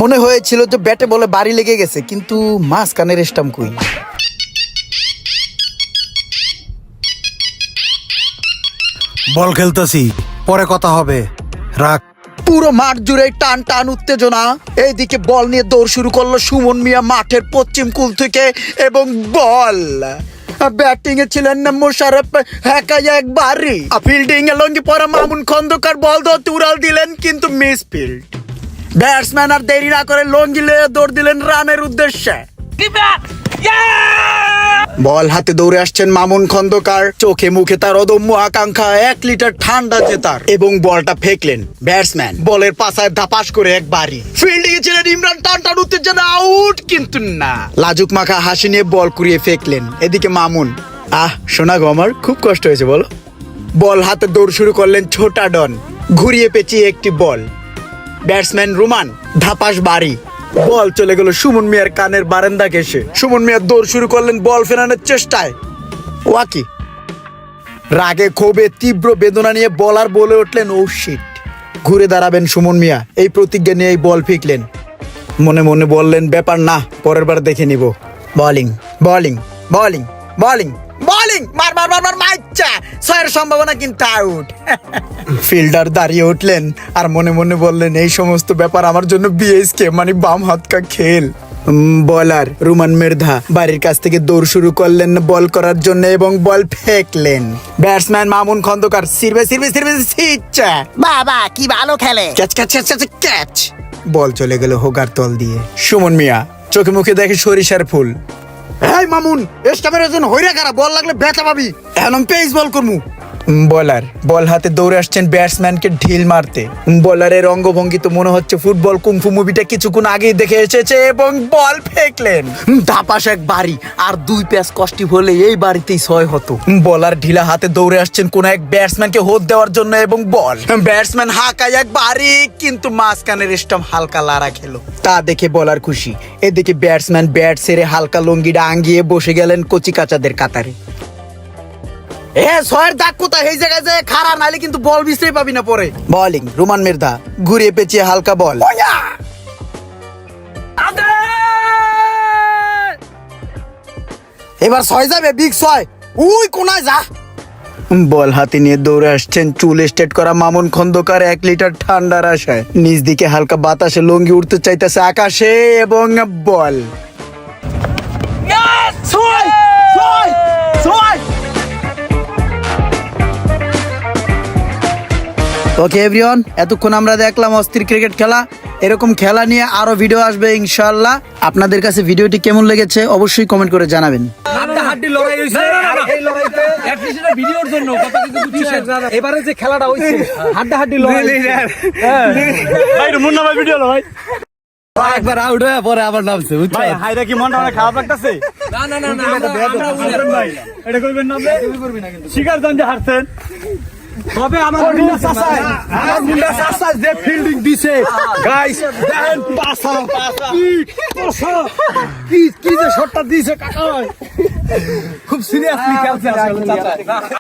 মনে হয়েছিল যে ব্যাটে বলে বাড়ি লেগে গেছে, কিন্তু মাঝখানের স্টাম্প কই। বল খেলতেছি, পরে কথা হবে, রাখ। পুরো মাঠ জুড়ে টান টান উত্তেজনা। এইদিকে বল নিয়ে দৌড় শুরু করলো সুমন মিয়া মাঠের পশ্চিম কুল থেকে, এবং বল ব্যাটিং এ ছিলেন না মোশাররফ, একাই এক বাড়ি। ফিল্ডিং এ লঙ্গি পরা মামুন খন্দকার বল ধরতে উড়াল দিলেন, কিন্তু মিস ফিল্ড। ব্যাটসম্যান আর দেরি না করে লঙ্গি লয়ে দৌড় দিলেন রানের উদ্দেশ্যে। বল হাতে দৌড়ে আসছেন মামুন খন্দকার, চোখে মুখে তার অদম্য আকাঙ্ক্ষা 1 লিটার ঠান্ডা জেতার, এবং বলটা ফেকলেন। ব্যাটসম্যান বলের পাশায় ধাপাস করে এক বাড়ি। ফিল্ডিং এ ছিলেন ইমরান, টান টান উত্তেজনা, আউট, কিন্তু না। লাজুক মাখা হাসি নিয়ে বল কুড়িয়ে ফেকলেন। এদিকে মামুন, শোনা গো, আমার খুব কষ্ট হয়েছে বলো। বল হাতে দৌড় শুরু করলেন ছোটা ডন, ঘুরিয়ে পেঁচিয়ে একটি বল। ব্যাটসম্যান রুমান, ধাপাস বাড়ি। বল চলে গেল সুমন মিয়ার কানের বারান্দা ঘেঁষে। সুমন মিয়া দৌড় শুরু করলেন বল ফেরানোর চেষ্টায়। ওয়াকি রাগে ক্ষোভে তীব্র বেদনা নিয়ে বলার বলে উঠলেন, ও শিট। ঘুরে দাঁড়াবেন সুমন মিয়া, এই প্রতিজ্ঞা নিয়ে এই বল ফিকলেন। মনে মনে বললেন, ব্যাপার না, পরের বার দেখে নিব। Bowling bowling bowling bowling bowling, মার মার মার মার, মাইচ্ছা 6 সম্ভাবনা, কিন্তু আউট। ফিল্ডার দাঁড়িয়ে উঠলেন আর মনে মনে বললেন, এই সমস্ত ব্যাপার আমার জন্য বিএসকে মানে বাম হাত কা খেল। বলার রুমান মির্ধা বাড়ির কাছ থেকে দৌড় শুরু করলেন বল করার জন্য, এবং বল ফেকলেন। ব্যাটসম্যান মামুন খন্দকার সিরবে সিরবে সিরবে সিচ্ছা, বাবা কি ভালো খেলে। Catch catch catch catch catch. Ball চলে গেল হোগার তল দিয়ে। সুমন মিয়া চোখে মুখে দেখে সরিষার ফুল। এই মামুন, স্টামের জন্য হইরা কারা, বল লাগলে ব্যথা পাবি, এখন আমি পেস বল করমু। বলার বল হাতে দৌড়ে আসছেন ব্যাটসম্যানকে ঢিল মারতে। বলারের অঙ্গভঙ্গি তো মনে হচ্ছে ফুটবল কুংফু মুভিটা কিছুক্ষণ আগেই দেখে এসেছে, এবং বল ফেকলেন। ধাপাস এক বাড়ি, আর 2 প্যাচ কষ্টি হলে এই বাড়িতেই 6 হতো। বলার ঢিলা হাতে দৌড়ে আসছেন কোন এক ব্যাটসম্যানকে হোদ দেওয়ার জন্য, এবং বল ব্যাটসম্যান হাঁকায় এক বাড়ি, কিন্তু মাঝখানের স্টাম্প হালকা লাড়া খেলো। তা দেখে বলার খুশি। এদিকে ব্যাটসম্যান ব্যাট ছেড়ে হালকা লঙ্গিটা আঙ্গিয়ে বসে গেলেন কচি কাচাদের কাতারে। ছয়ের দাগ কোথায়, এই জায়গায় যে খাড়া, নালে কিন্তু বল বিছড়ে পাবি না পরে। বোলিং রুমান মির্ধা, ঘুরিয়ে পেঁচিয়ে হালকা বল। এবার 6 যাবে, বিগ 6। উই কোনায় যা। বল হাতে নিয়ে দৌড়ে আসছেন চুল স্ট্রেট করা মামুন খন্দকার 1 লিটার ঠান্ডার আশায়। নিচ দিকে হালকা বাতাসে লঙ্গি উঠতে চাইতেছে আকাশে, এবং বল। ওকে এভরিওয়ান, এতক্ষণ আমরা দেখলাম অস্থির ক্রিকেট খেলা। এরকম খেলা নিয়ে আরো ভিডিও আসবে ইনশাআল্লাহ। আপনাদের কাছে ভিডিওটি কেমন লেগেছে অবশ্যই কমেন্ট করে জানাবেন। হাড্ডাহাড্ডি লড়াই হইছে, আর এই লড়াইতে অ্যাটলিস্ট এটা ভিডিওর জন্য কথা কিন্তু বুঝছেন। এবারে যে খেলাটা হইছে হাড্ডাহাড্ডি লড়াই। ভাই মুন্না ভাই ভিডিও লো ভাই। একবার আউট হয়ে পরে আবার নামছে, বুঝছেন ভাই? হাইরা কি মনটা অনেক খারাপ লাগতেছে। না না না না, আমরা ভাই এটা করবেন না, আপনি করবেন না, কিন্তু স্বীকার জান যে হারছেন। তবে আমার মুন্ডা চাচা যে ফিল্ডিং দিছে গাইস, দেখেন পাসা কি যে শটটা দিছে কাকা, খুব সিরিয়াসলি খেলছে আসলে চাচা।